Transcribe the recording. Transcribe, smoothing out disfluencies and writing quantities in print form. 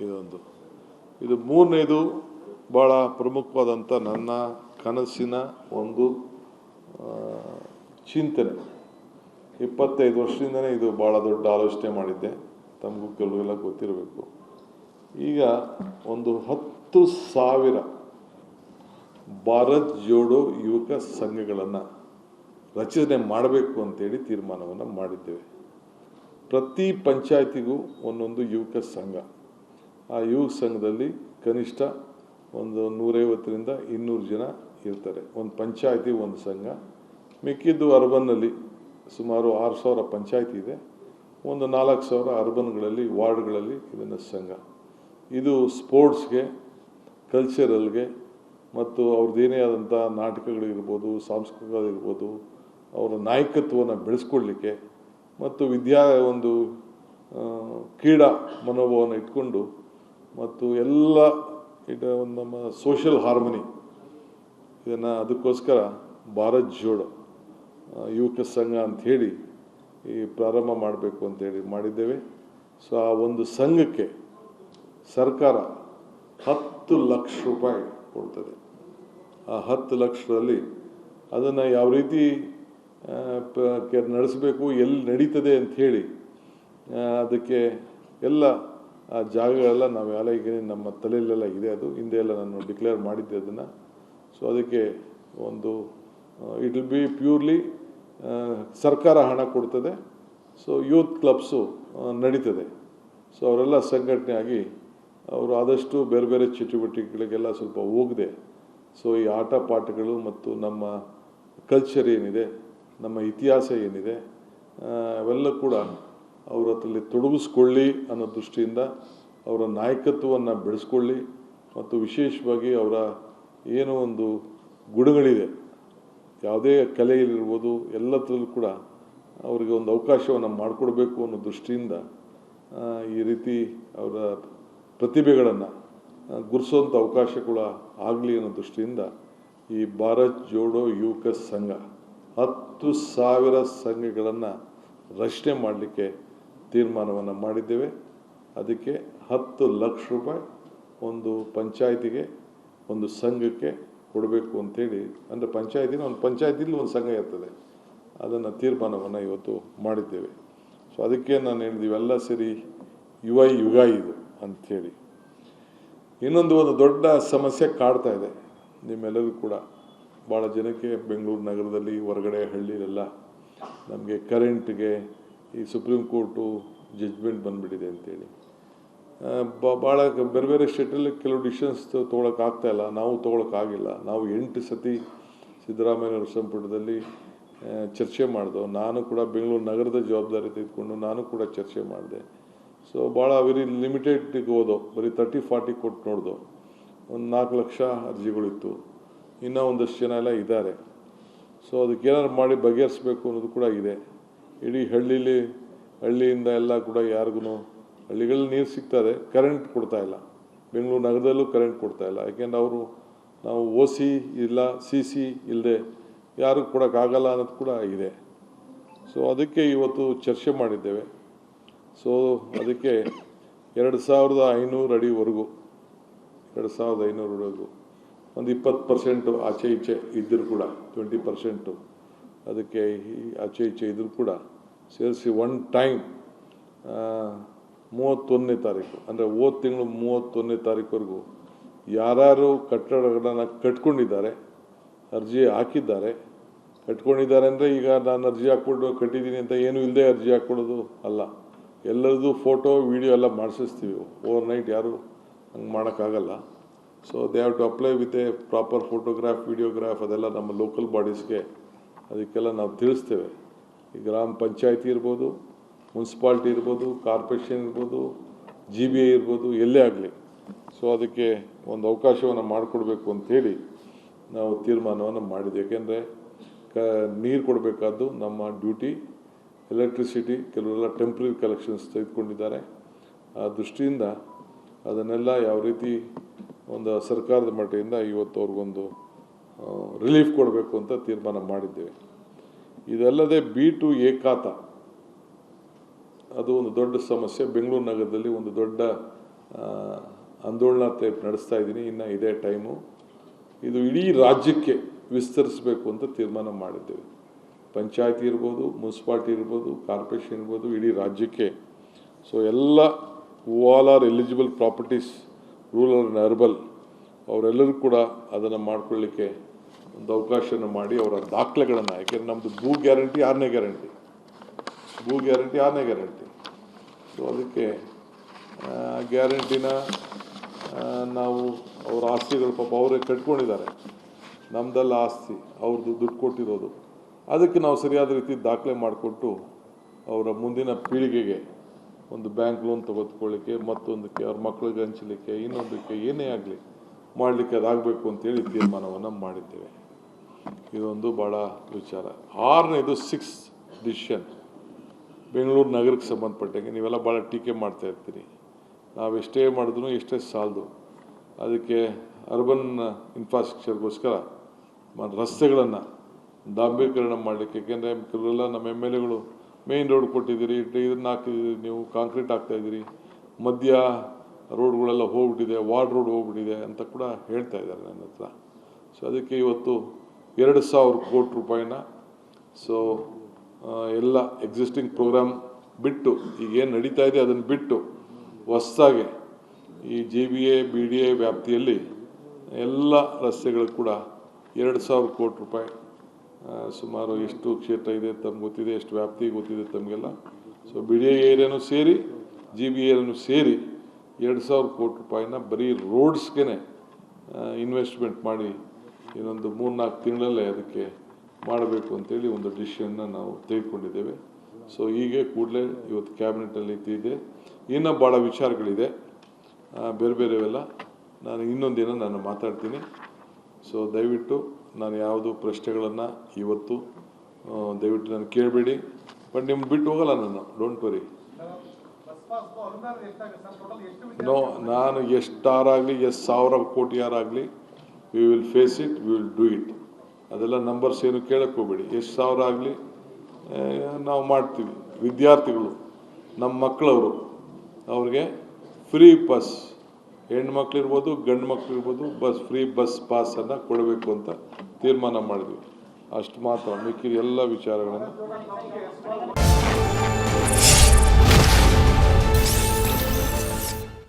ಇದೊಂದು. ಇದು ಮೂರನೇದು ಭಾಳ ಪ್ರಮುಖವಾದಂಥ ನನ್ನ ಕನಸಿನ ಒಂದು ಚಿಂತನೆ. 25 ವರ್ಷದಿಂದನೇ ಇದು ಭಾಳ ದೊಡ್ಡ ಆಲೋಚನೆ ಮಾಡಿದ್ದೆ, ತಮಗೂ ಕೆಲವೆಲ್ಲ ಗೊತ್ತಿರಬೇಕು. ಈಗ ಒಂದು 10,000 ಭಾರತ್ ಜೋಡೋ ಯುವಕ ಸಂಘಗಳನ್ನು ರಚನೆ ಮಾಡಬೇಕು ಅಂತೇಳಿ ತೀರ್ಮಾನವನ್ನು ಮಾಡಿದ್ದೇವೆ. ಪ್ರತಿ ಪಂಚಾಯತಿಗೂ ಒಂದೊಂದು ಯುವಕ ಸಂಘ. ಆ ಯುವಕ ಸಂಘದಲ್ಲಿ ಕನಿಷ್ಠ ಒಂದು 150ರಿಂದ 200 ಜನ ಇರ್ತಾರೆ. ಒಂದು ಪಂಚಾಯತಿ ಒಂದು ಸಂಘ. ಮಿಕ್ಕಿದ್ದು ಅರ್ಬನ್ನಲ್ಲಿ ಸುಮಾರು 6,000 ಪಂಚಾಯತಿ ಇದೆ. ಒಂದು 4,000 ಅರ್ಬನ್ಗಳಲ್ಲಿ ವಾರ್ಡ್ಗಳಲ್ಲಿ ಇದನ್ನು ಸಂಘ. ಇದು ಸ್ಪೋರ್ಟ್ಸ್ಗೆ, ಕಲ್ಚರಲ್ಗೆ ಮತ್ತು ಅವ್ರದ್ದೇನೇ ಆದಂಥ ನಾಟಕಗಳಿರ್ಬೋದು, ಸಾಂಸ್ಕೃತಿಕಗಳಿರ್ಬೋದು, ಅವರ ನಾಯಕತ್ವವನ್ನು ಬೆಳೆಸ್ಕೊಡ್ಲಿಕ್ಕೆ ಮತ್ತು ಒಂದು ಕ್ರೀಡಾ ಮನೋಭಾವನ ಇಟ್ಕೊಂಡು ಮತ್ತು ಎಲ್ಲ ಒಂದು ನಮ್ಮ ಸೋಷಿಯಲ್ ಹಾರ್ಮನಿ ಇದನ್ನು ಅದಕ್ಕೋಸ್ಕರ ಭಾರತ್ ಜೋಡೋ ಯುವಕ ಸಂಘ ಅಂಥೇಳಿ ಈ ಪ್ರಾರಂಭ ಮಾಡಬೇಕು ಅಂತೇಳಿ ಮಾಡಿದ್ದೇವೆ. ಸೊ ಆ ಒಂದು ಸಂಘಕ್ಕೆ ಸರ್ಕಾರ 10 ಲಕ್ಷ ರೂಪಾಯಿ ಕೊಡ್ತದೆ. ಆ 10 ಲಕ್ಷದಲ್ಲಿ ಅದನ್ನು ಯಾವ ರೀತಿ ನಡೆಸಬೇಕು, ಎಲ್ಲಿ ನಡೀತದೆ ಅಂಥೇಳಿ ಅದಕ್ಕೆ ಎಲ್ಲ ಆ ಜಾಗಗಳೆಲ್ಲ ನಾವೆಲ್ಲ ಈಗ ನಮ್ಮ ತಲೆಯಲ್ಲೆಲ್ಲ ಇದೆ. ಅದು ಹಿಂದೆ ಎಲ್ಲ ನಾನು ಡಿಕ್ಲೇರ್ ಮಾಡಿದ್ದೆ ಅದನ್ನು. ಸೊ ಅದಕ್ಕೆ ಒಂದು ಇಟ್ ವಿಲ್ ಬಿ ಪ್ಯೂರ್ಲಿ ಸರ್ಕಾರ ಹಣ ಕೊಡ್ತದೆ. ಸೊ ಯೂತ್ ಕ್ಲಬ್ಸು ನಡೀತದೆ. ಸೊ ಅವರೆಲ್ಲ ಸಂಘಟನೆ ಆಗಿ ಅವರು ಆದಷ್ಟು ಬೇರೆ ಬೇರೆ ಚಟುವಟಿಕೆಗಳಿಗೆಲ್ಲ ಸ್ವಲ್ಪ ಹೋಗದೆ, ಸೊ ಈ ಆಟ ಪಾಠಗಳು ಮತ್ತು ನಮ್ಮ ಕಲ್ಚರ್ ಏನಿದೆ, ನಮ್ಮ ಇತಿಹಾಸ ಏನಿದೆ, ಅವೆಲ್ಲ ಕೂಡ ಅವ್ರ ಹತ್ರಲ್ಲಿ ತೊಡಗಿಸ್ಕೊಳ್ಳಿ ಅನ್ನೋ ದೃಷ್ಟಿಯಿಂದ ಅವರ ನಾಯಕತ್ವವನ್ನು ಬೆಳೆಸ್ಕೊಳ್ಳಿ ಮತ್ತು ವಿಶೇಷವಾಗಿ ಅವರ ಏನೋ ಒಂದು ಗುಣಗಳಿದೆ, ಯಾವುದೇ ಕಲೆಯಲ್ಲಿರ್ಬೋದು, ಎಲ್ಲದರಲ್ಲೂ ಕೂಡ ಅವರಿಗೆ ಒಂದು ಅವಕಾಶವನ್ನು ಮಾಡಿಕೊಡ್ಬೇಕು ಅನ್ನೋ ದೃಷ್ಟಿಯಿಂದ ಈ ರೀತಿ ಅವರ ಪ್ರತಿಭೆಗಳನ್ನು ಗುರುಸುವಂಥ ಅವಕಾಶ ಕೂಡ ಆಗಲಿ ಅನ್ನೋ ದೃಷ್ಟಿಯಿಂದ ಈ ಭಾರತ್ ಜೋಡೋ ಯುವಕ ಸಂಘ 10,000 ಸಂಘಗಳನ್ನು ರಚನೆ ಮಾಡಲಿಕ್ಕೆ ತೀರ್ಮಾನವನ್ನು ಮಾಡಿದ್ದೇವೆ. ಅದಕ್ಕೆ 10 ಲಕ್ಷ ರೂಪಾಯಿ ಒಂದು ಪಂಚಾಯತಿಗೆ, ಒಂದು ಸಂಘಕ್ಕೆ ಕೊಡಬೇಕು ಅಂಥೇಳಿ. ಅಂದರೆ ಒಂದು ಪಂಚಾಯತಿಲಿ ಒಂದು ಸಂಘ ಇರ್ತದೆ, ಅದನ್ನು ತೀರ್ಮಾನವನ್ನು ಇವತ್ತು ಮಾಡಿದ್ದೇವೆ. ಸೊ ಅದಕ್ಕೆ ನಾನು ಹೇಳಿದ್ದೀವಿ ಎಲ್ಲ ಸೇರಿ ಯುಗ ಇದು ಅಂಥೇಳಿ. ಇನ್ನೊಂದು ದೊಡ್ಡ ಸಮಸ್ಯೆ ಕಾಡ್ತಾ ಇದೆ ನಿಮ್ಮೆಲ್ಲರಿಗೂ ಕೂಡ. ಭಾಳ ಜನಕ್ಕೆ ಬೆಂಗಳೂರು ನಗರದಲ್ಲಿ, ಹೊರಗಡೆ ಹಳ್ಳಿಲೆಲ್ಲ ನಮಗೆ ಕರೆಂಟ್ಗೆ ಈ ಸುಪ್ರೀಂ ಕೋರ್ಟು ಜಡ್ಜ್ಮೆಂಟ್ ಬಂದುಬಿಟ್ಟಿದೆ ಅಂತೇಳಿ ಭಾಳ ಬೇರೆ ಬೇರೆ ಸ್ಟೇಟಲ್ಲಿ ಕೆಲವು ಡಿಸಿಷನ್ಸ್ ತೊಗೊಳಕ್ಕಾಗ್ತಾಯಿಲ್ಲ. ನಾವು ತೊಗೊಳಕ್ಕಾಗಿಲ್ಲ. ನಾವು 8 ಸತಿ ಸಿದ್ದರಾಮಯ್ಯವ್ರ ಸಂಪುಟದಲ್ಲಿ ಚರ್ಚೆ ಮಾಡಿದೋ. ನಾನು ಕೂಡ ಬೆಂಗಳೂರು ನಗರದ ಜವಾಬ್ದಾರಿ ತೆಗೆದುಕೊಂಡು ನಾನು ಕೂಡ ಚರ್ಚೆ ಮಾಡಿದೆ. ಸೊ ಭಾಳ ವೆರಿ ಲಿಮಿಟೆಡ್ಗೆ ಹೋದೋ, ಬರೀ 30-40 ಕೊಟ್ಟು ನೋಡ್ದೋ. ಒಂದು 4 ಲಕ್ಷ ಅರ್ಜಿಗಳಿತ್ತು. ಇನ್ನೂ ಒಂದಷ್ಟು ಜನ ಎಲ್ಲ ಇದ್ದಾರೆ. ಸೊ ಅದಕ್ಕೆ ಏನಾದ್ರು ಮಾಡಿ ಬಗೆಹರಿಸ್ಬೇಕು ಅನ್ನೋದು ಕೂಡ ಇದೆ. ಇಡೀ ಹಳ್ಳಿಯಿಂದ ಎಲ್ಲ ಕೂಡ ಯಾರಿಗೂ ಹಳ್ಳಿಗಳಲ್ಲಿ ನೀರು ಸಿಗ್ತದೆ, ಕರೆಂಟ್ ಕೊಡ್ತಾಯಿಲ್ಲ. ಬೆಂಗಳೂರು ನಗರದಲ್ಲೂ ಕರೆಂಟ್ ಕೊಡ್ತಾಯಿಲ್ಲ. ಯಾಕೆಂದ್ರೆ ನಾವು OC ಇಲ್ಲ, CC ಇಲ್ಲದೆ ಯಾರು ಕೊಡೋಕ್ಕಾಗಲ್ಲ ಅನ್ನೋದು ಕೂಡ ಇದೆ. ಸೊ ಅದಕ್ಕೆ ಇವತ್ತು ಚರ್ಚೆ ಮಾಡಿದ್ದೇವೆ. ಸೊ ಅದಕ್ಕೆ 2,500 ಅಡಿವರೆಗೂ 2,500 ಅಡಿವರೆಗೂ ಒಂದು 20% ಆಚೆ ಈಚೆ ಇದ್ದರೂ ಕೂಡ 20% ಅದಕ್ಕೆ ಆಚೆ ಈಚೆ ಇದ್ದರೂ ಕೂಡ ಸೇರಿಸಿ ಒನ್ ಟೈಮ್ 31ನೇ ತಾರೀಕು, ಅಂದರೆ ಹೋದ ತಿಂಗಳು 31ನೇ ತಾರೀಕುವರೆಗೂ ಯಾರು ಕಟ್ಟಡಗಳನ್ನು ಕಟ್ಕೊಂಡಿದ್ದಾರೆ, ಅರ್ಜಿ ಹಾಕಿದ್ದಾರೆ, ಕಟ್ಕೊಂಡಿದ್ದಾರೆ ಅಂದರೆ ಈಗ ನಾನು ಅರ್ಜಿ ಹಾಕ್ಬಿಟ್ಟು ಕಟ್ಟಿದ್ದೀನಿ ಅಂತ ಏನೂ ಇಲ್ಲದೆ ಅರ್ಜಿ ಹಾಕ್ಕೊಡೋದು ಅಲ್ಲ. ಎಲ್ಲರದ್ದು ಫೋಟೋ ವಿಡಿಯೋ ಎಲ್ಲ ಮಾಡಿಸ್ತೀವಿ. ಓವರ್ನೈಟ್ ಯಾರು ಹಂಗೆ ಮಾಡೋಕ್ಕಾಗಲ್ಲ. So they have to apply with a proper photograph, videograph, ಅದೆಲ್ಲ ನಮ್ಮ ಲೋಕಲ್ ಬಾಡೀಸ್ಗೆ ಅದಕ್ಕೆಲ್ಲ ನಾವು ತಿಳಿಸ್ತೇವೆ. ಈ ಗ್ರಾಮ ಪಂಚಾಯತಿ ಇರ್ಬೋದು, ಮುನ್ಸಿಪಾಲ್ಟಿ ಇರ್ಬೋದು, ಕಾರ್ಪೊರೇಷನ್ ಇರ್ಬೋದು, GBA ಇರ್ಬೋದು, ಎಲ್ಲೇ ಆಗಲಿ. ಸೊ ಅದಕ್ಕೆ ಒಂದು ಅವಕಾಶವನ್ನು ಮಾಡಿಕೊಡ್ಬೇಕು ಅಂಥೇಳಿ ನಾವು ತೀರ್ಮಾನವನ್ನು ಮಾಡಿದ್ವಿ. ಏಕೆಂದರೆ ನೀರು ಕೊಡಬೇಕಾದ್ದು ನಮ್ಮ ಡ್ಯೂಟಿ. ಎಲೆಕ್ಟ್ರಿಸಿಟಿ ಕೆಲವೆಲ್ಲ ಟೆಂಪ್ರರಿ ಕಲೆಕ್ಷನ್ಸ್ ತೆಗೆದುಕೊಂಡಿದ್ದಾರೆ. ಆ ದೃಷ್ಟಿಯಿಂದ ಅದನ್ನೆಲ್ಲ ಯಾವ ರೀತಿ ಒಂದು ಸರ್ಕಾರದ ಮಟ್ಟದಿಂದ ಇವತ್ತು ಅವ್ರಿಗೊಂದು ರಿಲೀಫ್ ಕೊಡಬೇಕು ಅಂತ ತೀರ್ಮಾನ ಮಾಡಿದ್ದೇವೆ. ಇದಲ್ಲದೆ B2A ಖಾತಾ ಅದು ಒಂದು ದೊಡ್ಡ ಸಮಸ್ಯೆ. ಬೆಂಗಳೂರು ನಗರದಲ್ಲಿ ಒಂದು ದೊಡ್ಡ ಆಂದೋಲನ ಟೈಪ್ ನಡೆಸ್ತಾ ಇದ್ದೀನಿ. ಇನ್ನು ಇದೇ ಟೈಮು. ಇದು ಇಡೀ ರಾಜ್ಯಕ್ಕೆ ವಿಸ್ತರಿಸಬೇಕು ಅಂತ ತೀರ್ಮಾನ ಮಾಡಿದ್ದೇವೆ. ಪಂಚಾಯತಿ ಇರ್ಬೋದು, ಮುನ್ಸಿಪಾಲ್ಟಿ ಇರ್ಬೋದು, ಕಾರ್ಪೊರೇಷನ್ ಇರ್ಬೋದು, ಇಡೀ ರಾಜ್ಯಕ್ಕೆ. ಸೊ ಎಲ್ಲ all are eligible properties, rural and herbal, ಅವರೆಲ್ಲರೂ ಕೂಡ ಅದನ್ನು ಮಾಡ್ಕೊಳ್ಳಿಕ್ಕೆ ಒಂದು ಅವಕಾಶನ ಮಾಡಿ ಅವರ ದಾಖಲೆಗಳನ್ನು, ಯಾಕೆಂದರೆ ನಮ್ಮದು ಭೂ ಗ್ಯಾರಂಟಿ 6ನೇ ಗ್ಯಾರಂಟಿ, ಭೂ ಗ್ಯಾರಂಟಿ 6ನೇ ಗ್ಯಾರಂಟಿ. ಸೊ ಅದಕ್ಕೆ ಗ್ಯಾರಂಟಿನ ನಾವು ಅವ್ರ ಆಸ್ತಿಗಳು ಪಾಪ ಅವರೇ ಕಟ್ಕೊಂಡಿದ್ದಾರೆ, ನಮ್ಮದೆಲ್ಲ ಆಸ್ತಿ, ಅವ್ರದ್ದು ದುಡ್ಡು ಕೊಟ್ಟಿರೋದು. ಅದಕ್ಕೆ ನಾವು ಸರಿಯಾದ ರೀತಿ ದಾಖಲೆ ಮಾಡಿಕೊಟ್ಟು ಅವರ ಮುಂದಿನ ಪೀಳಿಗೆಗೆ ಒಂದು ಬ್ಯಾಂಕ್ ಲೋನ್ ತೆಗೆದುಕೊಳ್ಳಿಕ್ಕೆ, ಮತ್ತೊಂದಕ್ಕೆ, ಅವ್ರ ಮಕ್ಕಳಿಗೆ ಹಂಚಲಿಕ್ಕೆ, ಇನ್ನೊಂದಕ್ಕೆ, ಏನೇ ಆಗಲಿ ಮಾಡಲಿಕ್ಕೆ ಅದಾಗಬೇಕು ಅಂತೇಳಿ ತೀರ್ಮಾನವನ್ನು ಮಾಡಿದ್ದೇವೆ. ಇದೊಂದು ಭಾಳ ವಿಚಾರ. 6ನೇದು 6th ಡಿಸಿಷನ್, ಬೆಂಗಳೂರು ನಗರಕ್ಕೆ ಸಂಬಂಧಪಟ್ಟಂಗೆ ನೀವೆಲ್ಲ ಭಾಳ ಟೀಕೆ ಮಾಡ್ತಾ ಇರ್ತೀರಿ. ನಾವು ಎಷ್ಟೇ ಮಾಡಿದ್ರು ಎಷ್ಟೇ ಸಾಲದು. ಅದಕ್ಕೆ ಅರ್ಬನ್ ಇನ್ಫ್ರಾಸ್ಟ್ರಕ್ಚರ್ಗೋಸ್ಕರ ರಸ್ತೆಗಳನ್ನು ಡಾಂಬರೀಕರಣ ಮಾಡಲಿಕ್ಕೆ, ಯಾಕೆಂದರೆ ಕೆಲವೆಲ್ಲ ನಮ್ಮ MLAಗಳು ಮೇಯ್ನ್ ರೋಡ್ ಕೊಟ್ಟಿದ್ದೀರಿ, ಇದನ್ನು ಹಾಕಿದ್ದೀರಿ, ನೀವು ಕಾಂಕ್ರೀಟ್ ಹಾಕ್ತಾಯಿದ್ದೀರಿ, ಮಧ್ಯ ರೋಡ್ಗಳೆಲ್ಲ ಹೋಗ್ಬಿಟ್ಟಿದೆ, ವಾರ್ಡ್ ರೋಡ್ ಹೋಗ್ಬಿಟ್ಟಿದೆ ಅಂತ ಕೂಡ ಹೇಳ್ತಾ ಇದ್ದಾರೆ ನನ್ನ ಹತ್ರ. ಸೊ ಅದಕ್ಕೆ ಇವತ್ತು 2,000 ಕೋಟಿ ರೂಪಾಯಿನ, ಸೊ ಎಲ್ಲ ಎಕ್ಸಿಸ್ಟಿಂಗ್ ಪ್ರೋಗ್ರಾಮ್ ಬಿಟ್ಟು, ಈಗೇನು ನಡೀತಾ ಇದೆ ಅದನ್ನು ಬಿಟ್ಟು ಹೊಸದಾಗಿ ಈ GBA BDA ವ್ಯಾಪ್ತಿಯಲ್ಲಿ ಎಲ್ಲ ರಸ್ತೆಗಳು ಕೂಡ 2,000 ಕೋಟಿ ರೂಪಾಯಿ, ಸುಮಾರು ಎಷ್ಟು ಕ್ಷೇತ್ರ ಇದೆ ತಮ್ಗೆ ಗೊತ್ತಿದೆ, ಎಷ್ಟು ವ್ಯಾಪ್ತಿ ಗೊತ್ತಿದೆ ತಮಗೆಲ್ಲ. ಸೊ BDA ಏರಿಯಾನು ಸೇರಿ GBA ಏರಿಯಾನು ಸೇರಿ 2,000 ಕೋಟಿ ರೂಪಾಯಿನ ಬರೀ ರೋಡ್ಸ್ಗೆ ಇನ್ವೆಸ್ಟ್ಮೆಂಟ್ ಮಾಡಿ ಇನ್ನೊಂದು 3-4 ತಿಂಗಳಲ್ಲೇ ಅದಕ್ಕೆ ಮಾಡಬೇಕು ಅಂತೇಳಿ ಒಂದು ಡಿಸಿಷನ್ನ ನಾವು ತೆಗೆದುಕೊಂಡಿದ್ದೇವೆ. ಸೊ ಹೀಗೆ ಕೂಡಲೇ ಇವತ್ತು ಕ್ಯಾಬಿನೆಟಲ್ಲಿ ಇದೆ. ಇನ್ನೂ ಭಾಳ ವಿಚಾರಗಳಿದೆ ಬೇರೆ ಬೇರೆವೆಲ್ಲ, ನಾನು ಇನ್ನೊಂದಿನ ನಾನು ಮಾತಾಡ್ತೀನಿ. ಸೊ ದಯವಿಟ್ಟು ನಾನು ಯಾವುದು ಪ್ರಶ್ನೆಗಳನ್ನು ಇವತ್ತು ದಯವಿಟ್ಟು ನಾನು ಕೇಳಬೇಡಿ. ಬಟ್ ನಿಮ್ಗೆ ಬಿಟ್ಟು ಹೋಗಲ್ಲ ನಾನು, ಡೋಂಟ್ ವರಿ. ನೋ, ನಾನು ಎಷ್ಟಾರಾಗಲಿ, ಎಷ್ಟು 1,000 ಕೋಟಿ ಯಾರಾಗಲಿ, we will face it, we will do it. ಅದೆಲ್ಲ ನಂಬರ್ಸ್ ಏನು ಕೇಳಕ್ಕೆ ಹೋಗಬೇಡಿ. ಎಷ್ಟು 1,000 ಆಗಲಿ ನಾವು ಮಾಡ್ತೀವಿ. ವಿದ್ಯಾರ್ಥಿಗಳು, ನಮ್ಮ ಮಕ್ಕಳವರು, ಅವ್ರಿಗೆ ಫ್ರೀ ಬಸ್, ಹೆಣ್ಮಕ್ಳಿರ್ಬೋದು ಗಂಡು ಮಕ್ಕಳಿರ್ಬೋದು, ಫ್ರೀ ಬಸ್ ಪಾಸನ್ನು ಕೊಡಬೇಕು ಅಂತ ತೀರ್ಮಾನ ಮಾಡಿದ್ವಿ. ಅಷ್ಟು ಮಾತ್ರ, ಮಿಕ್ಕಿದ ಎಲ್ಲ ವಿಚಾರಗಳನ್ನು